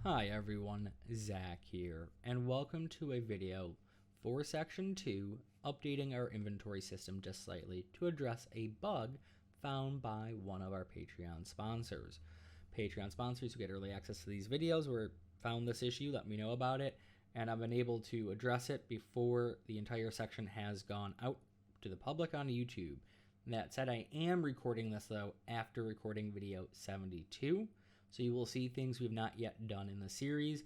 Hi everyone, Zach here, and welcome to a video for Section 2, updating our inventory system just slightly to address a bug found by one of our Patreon sponsors. Patreon sponsors who get early access to these videos found this issue, let me know about it, and I've been able to address it before the entire section has gone out to the public on YouTube. That said, I am recording this though after recording video 72. So you will see things we've not yet done in the series.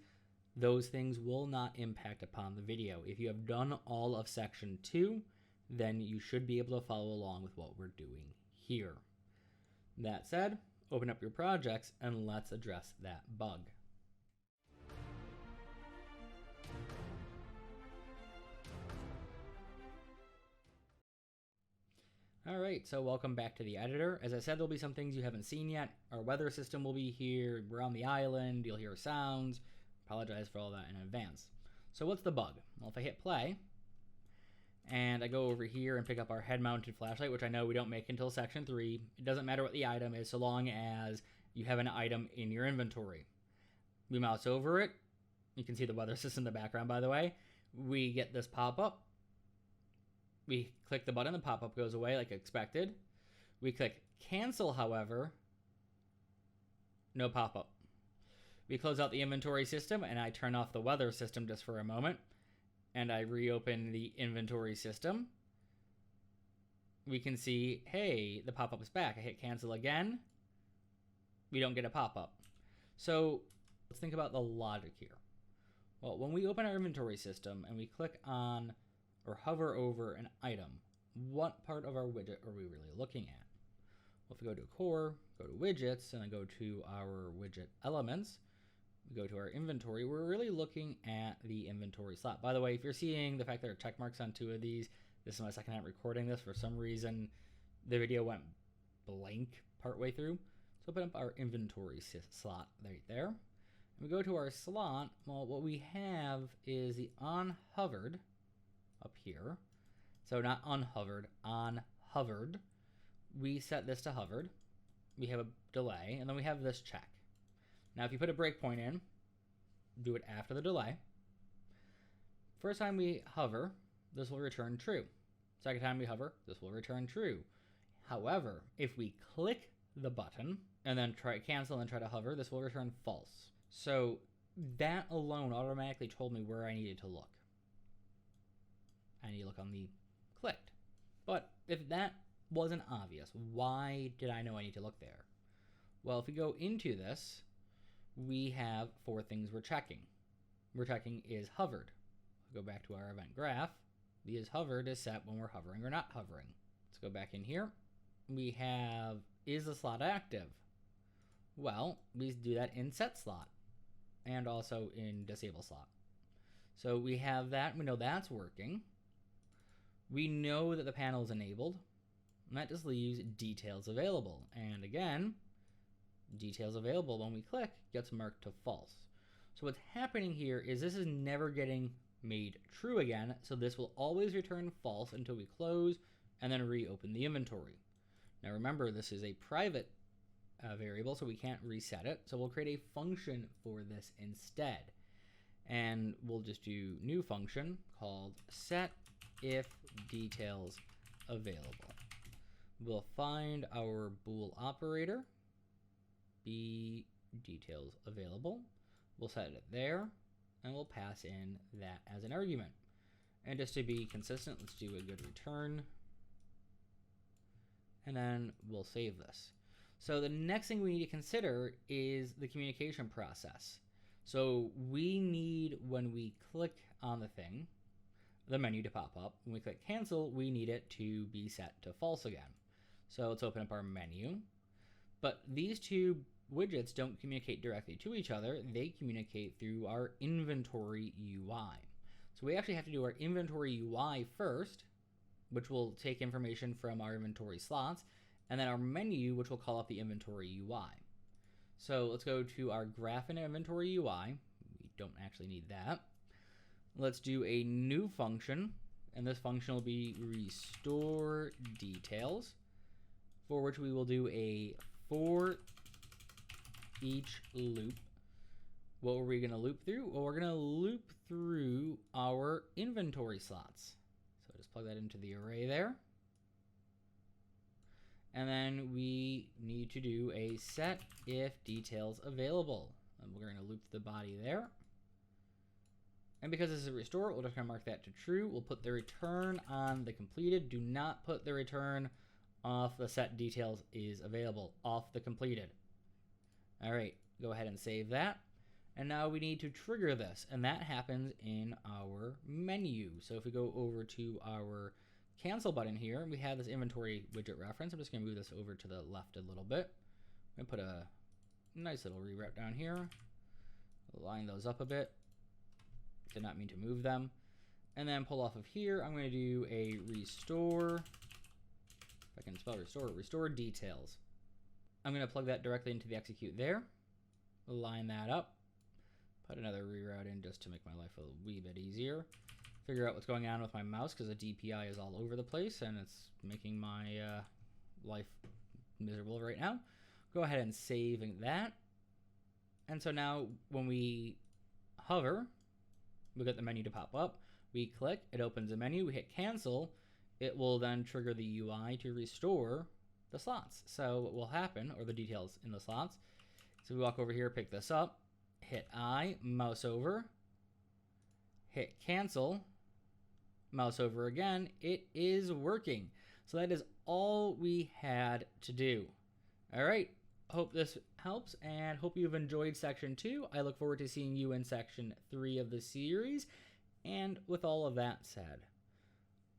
Those things will not impact upon the video. If you have done all of section 2, then you should be able to follow along with what we're doing here. That said, open up your projects and let's address that bug. Alright, so welcome back to the editor. As I said, there'll be some things you haven't seen yet. Our weather system will be here. We're on the island. You'll hear sounds. Apologize for all that in advance. So what's the bug? Well, if I hit play, and I go over here and pick up our head-mounted flashlight, which I know we don't make until section 3. It doesn't matter what the item is, so long as you have an item in your inventory. We mouse over it. You can see the weather system in the background, by the way. We get this pop-up. We click the button, the pop-up goes away like expected. We click cancel, however, no pop-up. We close out the inventory system and I turn off the weather system just for a moment. And I reopen the inventory system. We can see, hey, the pop-up is back. I hit cancel again. We don't get a pop-up. So let's think about the logic here. Well, when we open our inventory system and we click on or hover over an item, what part of our widget are we really looking at? Well, if we go to core, go to widgets, and then go to our widget elements, we go to our inventory, we're really looking at the inventory slot. By the way, if you're seeing the fact there are check marks on 2 of these, this is my second time recording this. For some reason, the video went blank partway through. So open up our inventory slot right there. And we go to our slot. Well, what we have is the on hovered up here. So not unhovered, on hovered. We set this to hovered. We have a delay, and then we have this check. Now if you put a breakpoint in, do it after the delay. First time we hover, this will return true. Second time we hover, this will return true. However, if we click the button and then try cancel and try to hover, this will return false. So that alone automatically told me where I needed to look. I need to look on the clicked. But if that wasn't obvious, why did I know I need to look there? Well, if we go into this, we have 4 things we're checking. We're checking is hovered. Go back to our event graph. The is hovered is set when we're hovering or not hovering. Let's go back in here. We have is the slot active? Well, we do that in set slot and also in disable slot. So we have that. We know that's working. We know that the panel is enabled, and that just leaves details available. And again, details available when we click gets marked to false. So what's happening here is this is never getting made true again, so this will always return false until we close and then reopen the inventory. Now remember, this is a private variable, so we can't reset it. So we'll create a function for this instead. And we'll just do new function called set if details available. We'll find our bool operator, be details available. We'll set it there, and we'll pass in that as an argument. And just to be consistent, let's do a good return. And then we'll save this. So the next thing we need to consider is the communication process. So we need, when we click on the thing, the menu to pop up. When we click cancel, we need it to be set to false again. So let's open up our menu. But these 2 widgets don't communicate directly to each other. They communicate through our inventory UI. So we actually have to do our inventory UI first, which will take information from our inventory slots, and then our menu, which will call up the inventory UI. So let's go to our graph and inventory UI. We don't actually need that. Let's do a new function, and this function will be restore details, for which we will do a for each loop What were we going to loop through? Well, we're going to loop through our inventory slots. So just plug that into the array there. And then we need to do a set if details available. And we're going to loop the body there. And because this is a restore, we're just going to mark that to true. We'll put the return on the completed. Do not put the return off the set details is available, off the completed. All right, go ahead and save that. And now we need to trigger this, and that happens in our menu. So if we go over to our cancel button here, we have this inventory widget reference. I'm just going to move this over to the left a little bit. I'm going to put a nice little reroute down here. Line those up a bit. Did not mean to move them. And then pull off of here, I'm going to do a restore. If I can spell restore details. I'm going to plug that directly into the execute there. Line that up. Put another reroute in just to make my life a wee bit easier. Figure out what's going on with my mouse because the DPI is all over the place and it's making my life miserable right now. Go ahead and save that. And so now when we hover, we get the menu to pop up. We click, it opens a menu, we hit cancel. It will then trigger the UI to restore the slots. So what will happen, or the details in the slots, so we walk over here, pick this up, hit I, mouse over, hit cancel, mouse over again. It is working. So that is all we had to do. All right. Hope this helps and hope you've enjoyed section 2. I look forward to seeing you in section 3 of the series. And with all of that said,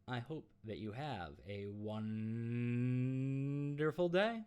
I hope that you have a wonderful day.